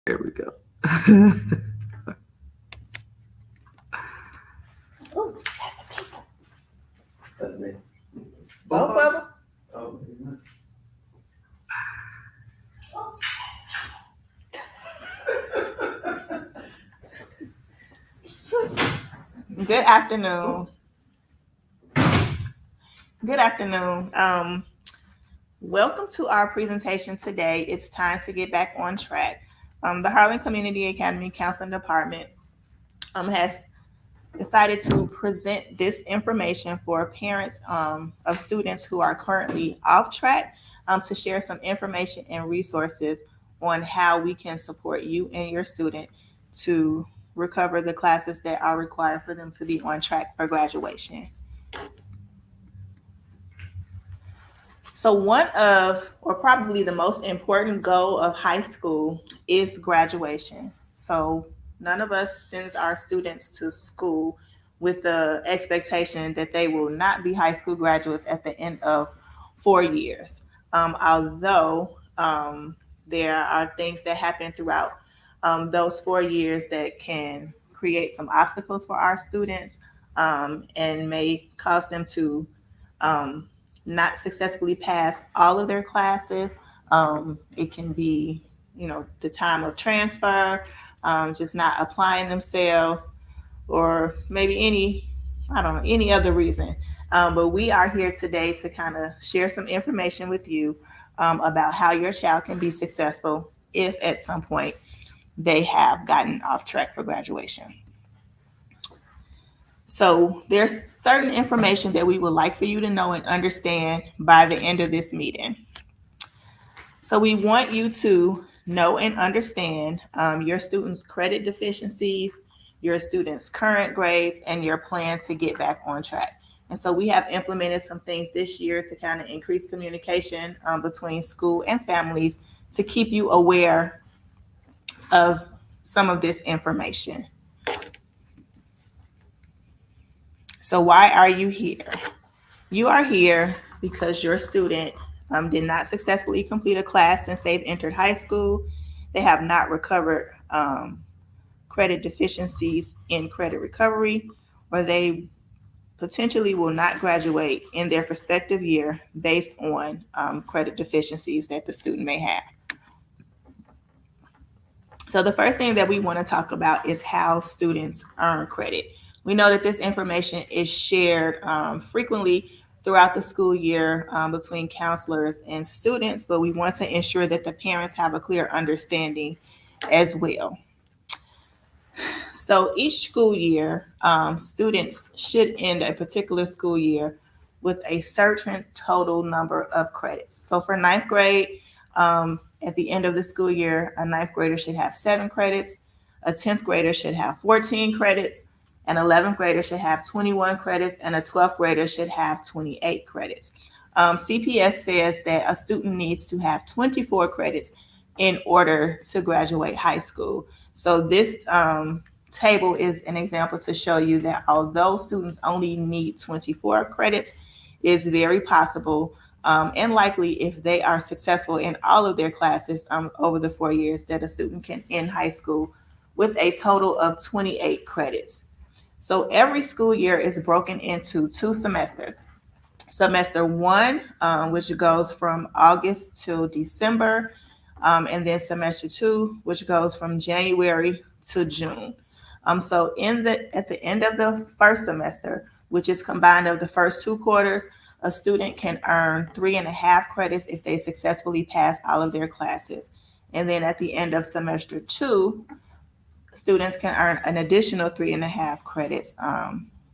There we go. Ooh, that's the people. That's me. Both of them? Oh, Good afternoon. Good afternoon. Welcome to our presentation today. It's time to get back on track. The Harlan Community Academy Counseling Department has decided to present this information for parents of students who are currently off track to share some information and resources on how we can support you and your student to recover the classes that are required for them to be on track for graduation. So one of, or probably the most important goal of high school is graduation. So none of us sends our students to school with the expectation that they will not be high school graduates at the end of 4 years. Although there are things that happen throughout those 4 years that can create some obstacles for our students and may cause them to um, not successfully pass all of their classes. It can be, the time of transfer, just not applying themselves, or maybe I don't know, any other reason. But we are here today to kind of share some information with you about how your child can be successful if at some point they have gotten off track for graduation. So there's certain information that we would like for you to know and understand by the end of this meeting. So we want you to know and understand your students' credit deficiencies, your students' current grades, and your plan to get back on track. And so we have implemented some things this year to kind of increase communication between school and families to keep you aware of some of this information. So why are you here? You are here because your student did not successfully complete a class since they've entered high school. They have not recovered credit deficiencies in credit recovery, or they potentially will not graduate in their prospective year based on credit deficiencies that the student may have. So the first thing that we want to talk about is how students earn credit. We know that this information is shared frequently throughout the school year between counselors and students, but we want to ensure that the parents have a clear understanding as well. So each school year, students should end a particular school year with a certain total number of credits. So for ninth grade, at the end of the school year, a ninth grader should have 7 credits, a 10th grader should have 14 credits, an 11th grader should have 21 credits, and a 12th grader should have 28 credits. CPS says that a student needs to have 24 credits in order to graduate high school. So this table is an example to show you that although students only need 24 credits, it is very possible and likely, if they are successful in all of their classes over the 4 years, that a student can end high school with a total of 28 credits. So every school year is broken into 2 semesters. Semester 1, which goes from August to December, and then semester 2, which goes from January to June. So at the end of the first semester, which is combined of the first 2 quarters, a student can earn 3.5 credits if they successfully pass all of their classes. And then at the end of semester 2, students can earn an additional 3.5 credits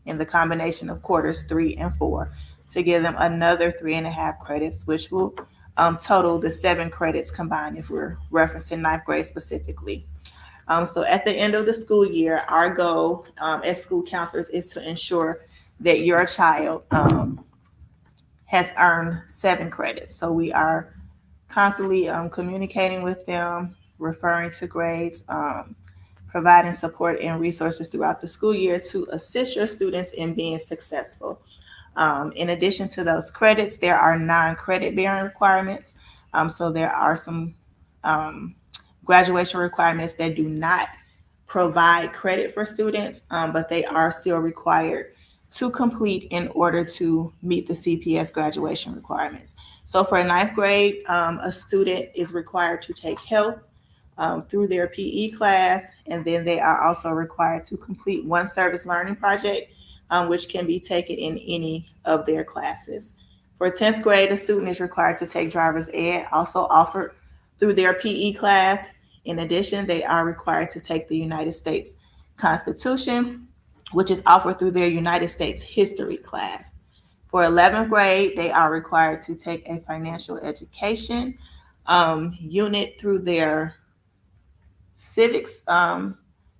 in the combination of quarters 3 and 4 to give them another 3.5 credits, which will total the 7 credits combined if we're referencing ninth grade specifically. So at the end of the school year, our goal as school counselors is to ensure that your child has earned 7 credits. So we are constantly communicating with them, referring to grades, providing support and resources throughout the school year to assist your students in being successful. In addition to those credits, there are non-credit bearing requirements. So there are some graduation requirements that do not provide credit for students, but they are still required to complete in order to meet the CPS graduation requirements. So for ninth grade, a student is required to take health through their PE class, and then they are also required to complete one service learning project, which can be taken in any of their classes. For 10th grade, a student is required to take driver's ed, also offered through their PE class. In addition, they are required to take the United States Constitution, which is offered through their United States history class. For 11th grade, they are required to take a financial education unit through their civics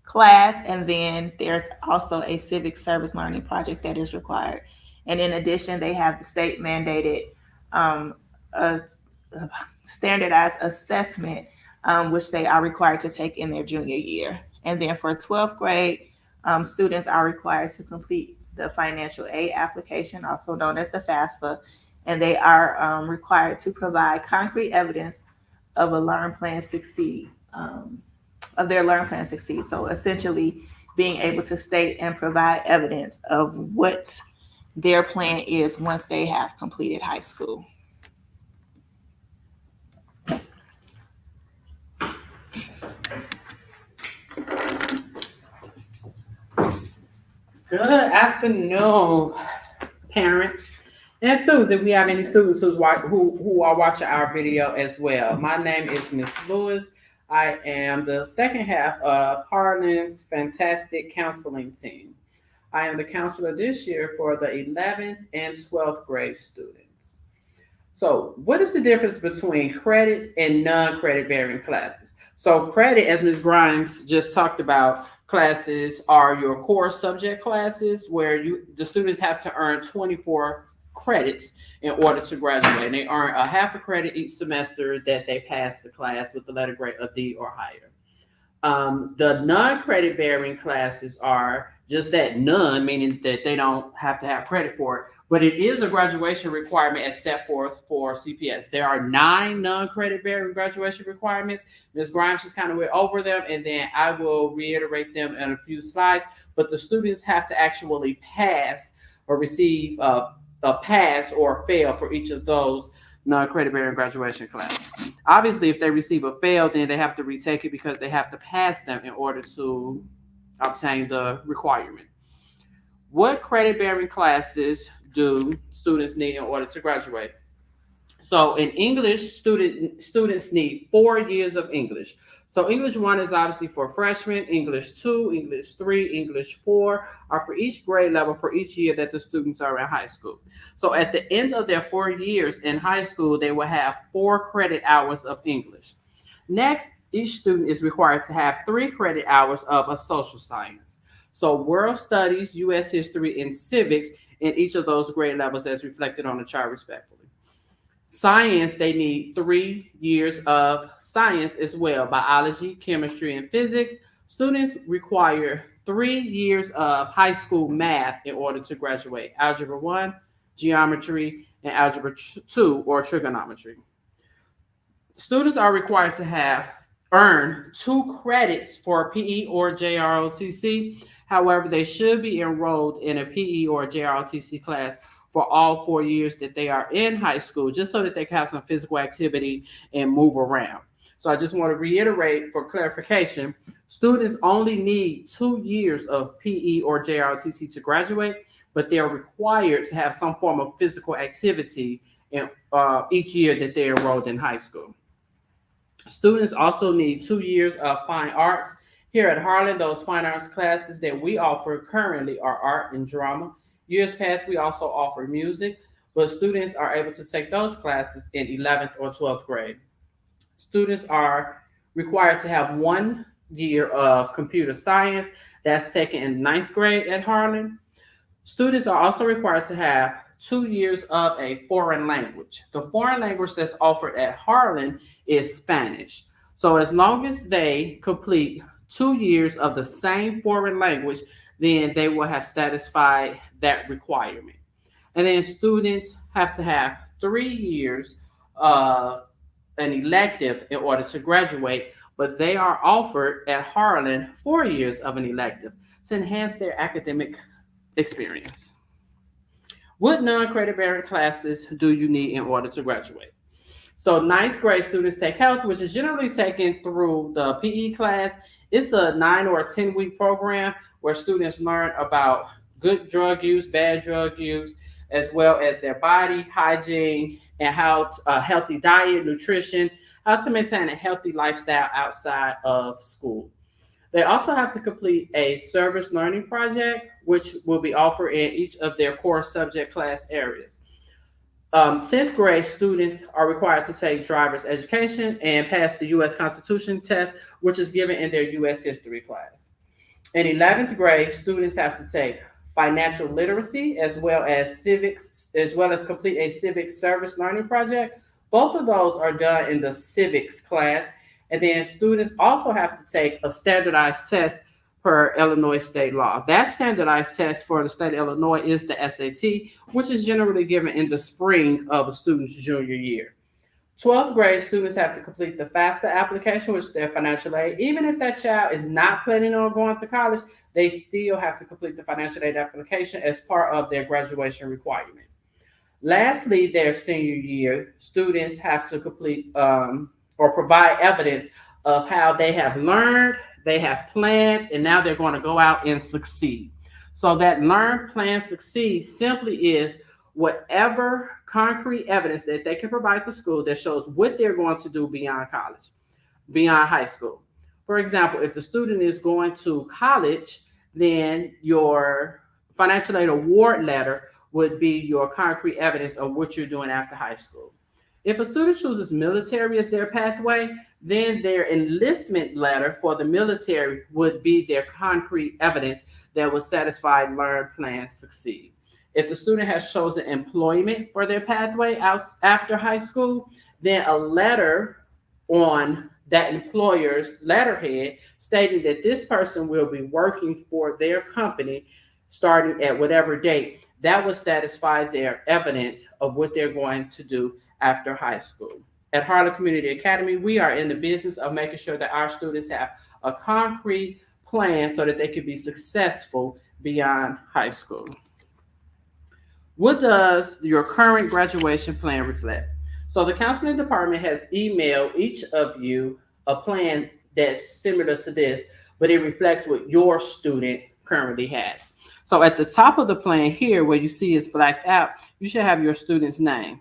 class, and then there's also a civic service learning project that is required. And in addition, they have the state mandated a standardized assessment, which they are required to take in their junior year. And then for 12th grade, students are required to complete the financial aid application, also known as the FAFSA, and they are required to provide concrete evidence of a learn plan succeed, of their learn plan succeed. So essentially being able to state and provide evidence of what their plan is once they have completed high school. Good afternoon, parents and students. If we have any students who are watching our video as well. My name is Miss Lewis. I am the second half of Harlan's fantastic counseling team. I am the counselor this year for the 11th and 12th grade students. So what is the difference between credit and non-credit bearing classes? So credit, as Ms. Grimes just talked about, classes are your core subject classes where the students have to earn 24 credits in order to graduate. And they earn a half a credit each semester that they pass the class with the letter grade of D or higher. The non-credit bearing classes are just that, none, meaning that they don't have to have credit for it, but it is a graduation requirement as set forth for CPS. There are 9 non-credit bearing graduation requirements. Ms. Grimes just kind of went over them, and then I will reiterate them in a few slides, but the students have to actually pass or receive a pass or fail for each of those non-credit bearing graduation classes. Obviously, if they receive a fail, then they have to retake it because they have to pass them in order to obtain the requirement. What credit bearing classes do students need in order to graduate? So in English, students need 4 years of English. So English 1 is obviously for freshmen, English 2, English 3, English 4 are for each grade level for each year that the students are in high school. So at the end of their 4 years in high school, they will have 4 credit hours of English. Next, each student is required to have 3 credit hours of a social science. So world studies, U.S. history, and civics in each of those grade levels as reflected on the chart respectively. Science, they need 3 years of science as well, biology, chemistry, and physics. Students require 3 years of high school math in order to graduate. Algebra 1, geometry, and algebra 2 or trigonometry. Students are required to earn 2 credits for PE or JROTC. However, they should be enrolled in a PE or JROTC class for all 4 years that they are in high school, just so that they can have some physical activity and move around. So I just want to reiterate for clarification, students only need 2 years of PE or JROTC to graduate, but they are required to have some form of physical activity in each year that they're enrolled in high school. Students also need 2 years of fine arts. Here at Harlan, those fine arts classes that we offer currently are art and drama. Years past, we also offer music, but students are able to take those classes in 11th or 12th grade. Students are required to have 1 year of computer science that's taken in 9th grade at Harlan. Students are also required to have 2 years of a foreign language. The foreign language that's offered at Harlan is Spanish. So as long as they complete 2 years of the same foreign language, then they will have satisfied that requirement. And then students have to have 3 years of an elective in order to graduate, but they are offered at Harlan 4 years of an elective to enhance their academic experience. What non-credit bearing classes do you need in order to graduate? So ninth grade students take health, which is generally taken through the PE class. It's a 9 or 10-week program where students learn about good drug use, bad drug use, as well as their body hygiene and how a healthy diet, nutrition, how to maintain a healthy lifestyle outside of school. They also have to complete a service learning project, which will be offered in each of their core subject class areas. 10th grade students are required to take driver's education and pass the U.S. Constitution test, which is given in their U.S. history class. In 11th grade, students have to take financial literacy as well as civics, as well as complete a civics service learning project. Both of those are done in the civics class. And then students also have to take a standardized test per Illinois state law. That standardized test for the state of Illinois is the SAT, which is generally given in the spring of a student's junior year. 12th grade students have to complete the FAFSA application, which is their financial aid. Even if that child is not planning on going to college, they still have to complete the financial aid application as part of their graduation requirement. Lastly, their senior year, students have to complete or provide evidence of how they have learned, they have planned, and now they're going to go out and succeed. So that learn, plan, succeed simply is whatever concrete evidence that they can provide to school that shows what they're going to do beyond college, beyond high school. For example, if the student is going to college, then your financial aid award letter would be your concrete evidence of what you're doing after high school. If a student chooses military as their pathway, then their enlistment letter for the military would be their concrete evidence that would satisfy learn, plan, succeed. If the student has chosen employment for their pathway after high school, then a letter on that employer's letterhead stating that this person will be working for their company starting at whatever date, that would satisfy their evidence of what they're going to do after high school. At Harlan Community Academy, we are in the business of making sure that our students have a concrete plan so that they can be successful beyond high school. What does your current graduation plan reflect? So the counseling department has emailed each of you a plan that's similar to this, but it reflects what your student currently has. So at the top of the plan here, where you see it's blacked out, you should have your student's name.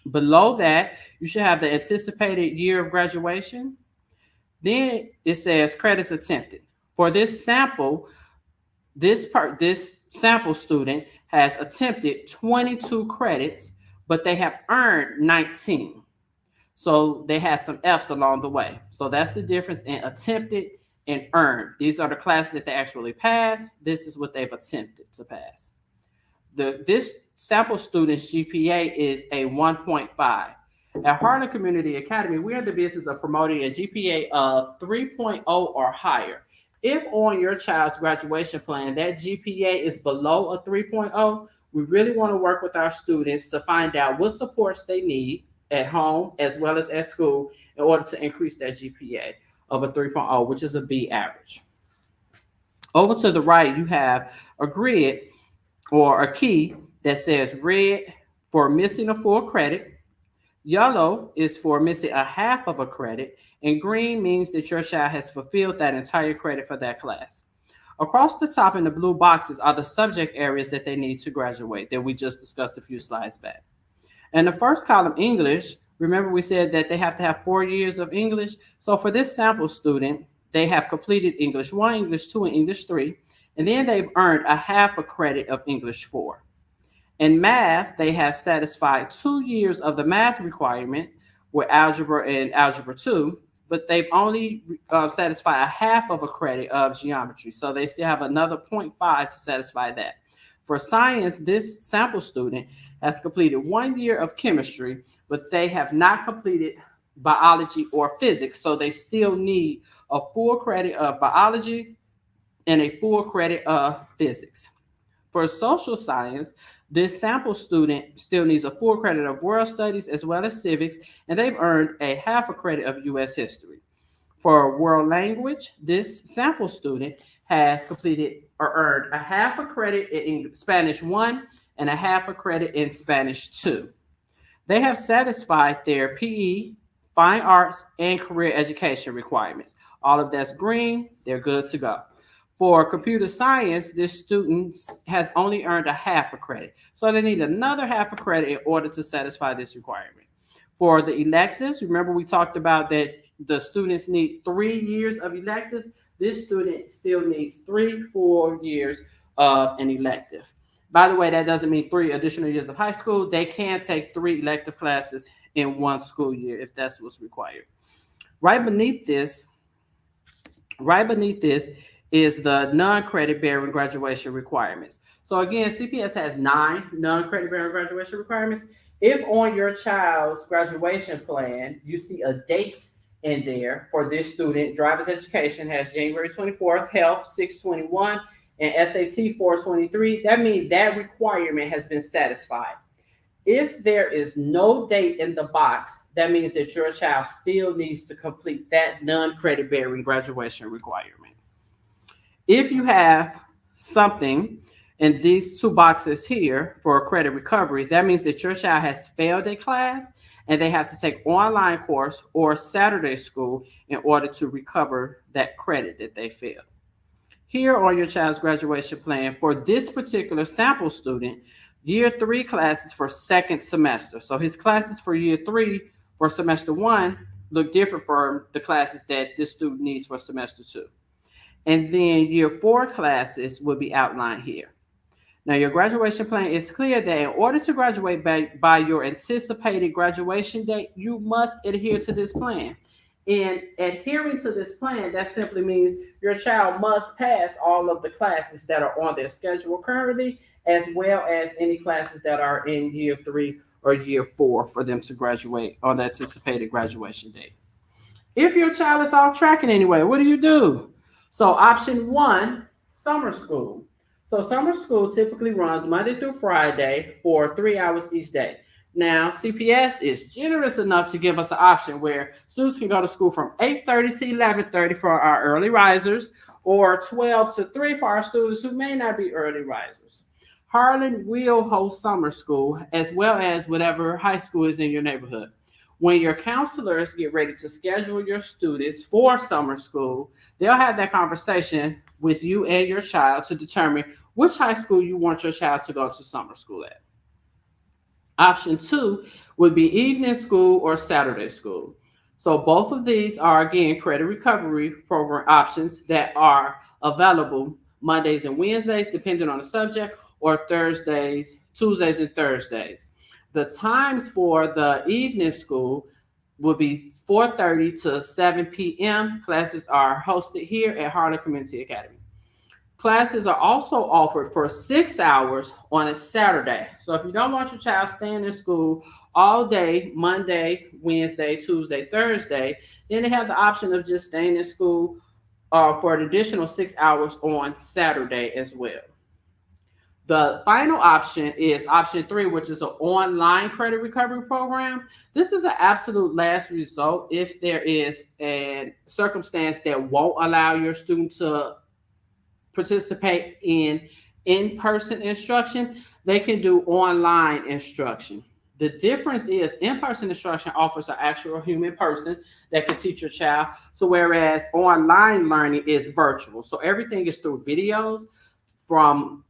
Below that, you should have the anticipated year of graduation. Then it says credits attempted. For this sample, this sample student has attempted 22 credits, but they have earned 19. So they had some F's along the way. So that's the difference in attempted and earned. These are the classes that they actually passed. This is what they've attempted to pass. This sample student's GPA is a 1.5. At Harlan Community Academy, we are in the business of promoting a GPA of 3.0 or higher. If on your child's graduation plan, that GPA is below a 3.0, we really want to work with our students to find out what supports they need at home as well as at school in order to increase that GPA of a 3.0, which is a B average. Over to the right, you have a grid or a key that says red for missing a full credit, yellow is for missing a half of a credit, and green means that your child has fulfilled that entire credit for that class. Across the top in the blue boxes are the subject areas that they need to graduate that we just discussed a few slides back. In the first column, English, remember we said that they have to have 4 years of English. So for this sample student, they have completed English 1, English 2, and English 3, and then they've earned a half a credit of English 4. In math, they have satisfied 2 years of the math requirement with algebra and algebra 2, but they've only satisfied a half of a credit of geometry. So they still have another 0.5 to satisfy that. For science, this sample student has completed 1 year of chemistry, but they have not completed biology or physics. So they still need a full credit of biology and a full credit of physics. For social science, this sample student still needs a full credit of world studies as well as civics, and they've earned a half a credit of U.S. history. For world language, this sample student has completed or earned a half a credit in Spanish 1 and a half a credit in Spanish 2. They have satisfied their PE, fine arts, and career education requirements. All of that's green, they're good to go. For computer science, this student has only earned a half a credit. So they need another half a credit in order to satisfy this requirement. For the electives, remember we talked about that the students need 3 years of electives. This student still needs 3 full years of an elective. By the way, that doesn't mean 3 additional years of high school. They can take 3 elective classes in 1 school year if that's what's required. Right beneath this is the non-credit bearing graduation requirements. So again, CPS has 9 non-credit bearing graduation requirements. If on your child's graduation plan, you see a date in there for this student, driver's education has January 24th, health 6/21, and SAT 4/23, that means that requirement has been satisfied. If there is no date in the box, that means that your child still needs to complete that non-credit bearing graduation requirement. If you have something in these 2 boxes here for a credit recovery, that means that your child has failed a class and they have to take online course or Saturday school in order to recover that credit that they failed. Here on your child's graduation plan for this particular sample student, year 3 classes for second semester. So his classes for year 3 for semester 1 look different from the classes that this student needs for semester 2. And then year 4 classes will be outlined here. Now, your graduation plan is clear that in order to graduate by your anticipated graduation date, you must adhere to this plan. And adhering to this plan, that simply means your child must pass all of the classes that are on their schedule currently, as well as any classes that are in year 3 or year 4 for them to graduate on the anticipated graduation date. If your child is off track in any way, what do? So option 1, summer school. So summer school typically runs Monday through Friday for 3 hours each day. Now, CPS is generous enough to give us an option where students can go to school from 8:30 to 11:30 for our early risers, or 12 to 3 for our students who may not be early risers. Harlan will host summer school as well as whatever high school is in your neighborhood. When your counselors get ready to schedule your students for summer school, they'll have that conversation with you and your child to determine which high school you want your child to go to summer school at. Option 2 would be evening school or Saturday school. So both of these are, again, credit recovery program options that are available Mondays and Wednesdays, depending on the subject, or Tuesdays and Thursdays. The times for the evening school will be 4:30 to 7 p.m. Classes are hosted here at Harlan Community Academy. Classes are also offered for 6 hours on a Saturday. So if you don't want your child staying in school all day, Monday, Wednesday, Tuesday, Thursday, then they have the option of just staying in school for an additional 6 hours on Saturday as well. The final option is option 3, which is an online credit recovery program. This is an absolute last result if there is a circumstance that won't allow your student to participate in in-person instruction. They can do online instruction. The difference is in-person instruction offers an actual human person that can teach your child. So whereas online learning is virtual. So everything is through videos from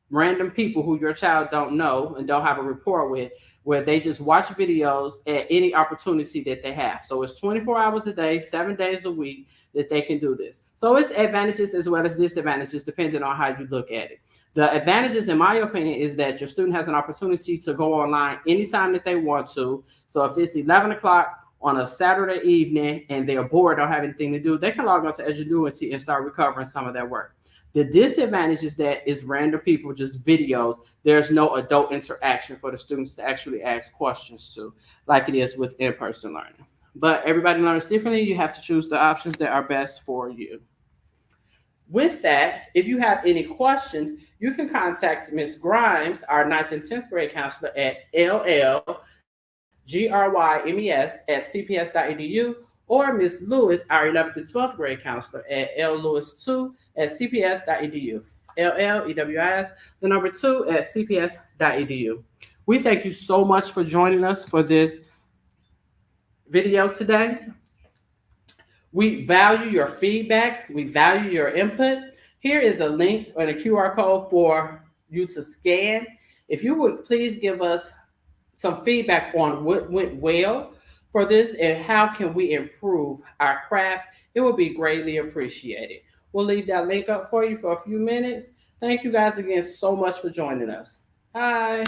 random people who your child don't know and don't have a rapport with, where they just watch videos at any opportunity that they have. So it's 24 hours a day, 7 days a week that they can do this. So it's advantages as well as disadvantages depending on how you look at it. The advantages, in my opinion, is that your student has an opportunity to go online anytime that they want to. So if it's 11 o'clock on a Saturday evening and they're bored, don't have anything to do, they can log on to Edgenuity and start recovering some of their work. The disadvantage is that it's random people, just videos. There's no adult interaction for the students to actually ask questions to, like it is with in-person learning. But everybody learns differently. You have to choose the options that are best for you. With that, if you have any questions, you can contact Ms. Grimes, our 9th and 10th grade counselor, at llgrymes@cps.edu, or Ms. Lewis, our 11th to 12th grade counselor at llewis2@cps.edu. LLEWIS, the number 2 at cps.edu. We thank you so much for joining us for this video today. We value your feedback. We value your input. Here is a link and a QR code for you to scan. If you would please give us some feedback on what went well for this and how can we improve our craft, it would be greatly appreciated. We'll leave that link up for you for a few minutes. Thank you guys again so much for joining us. Bye.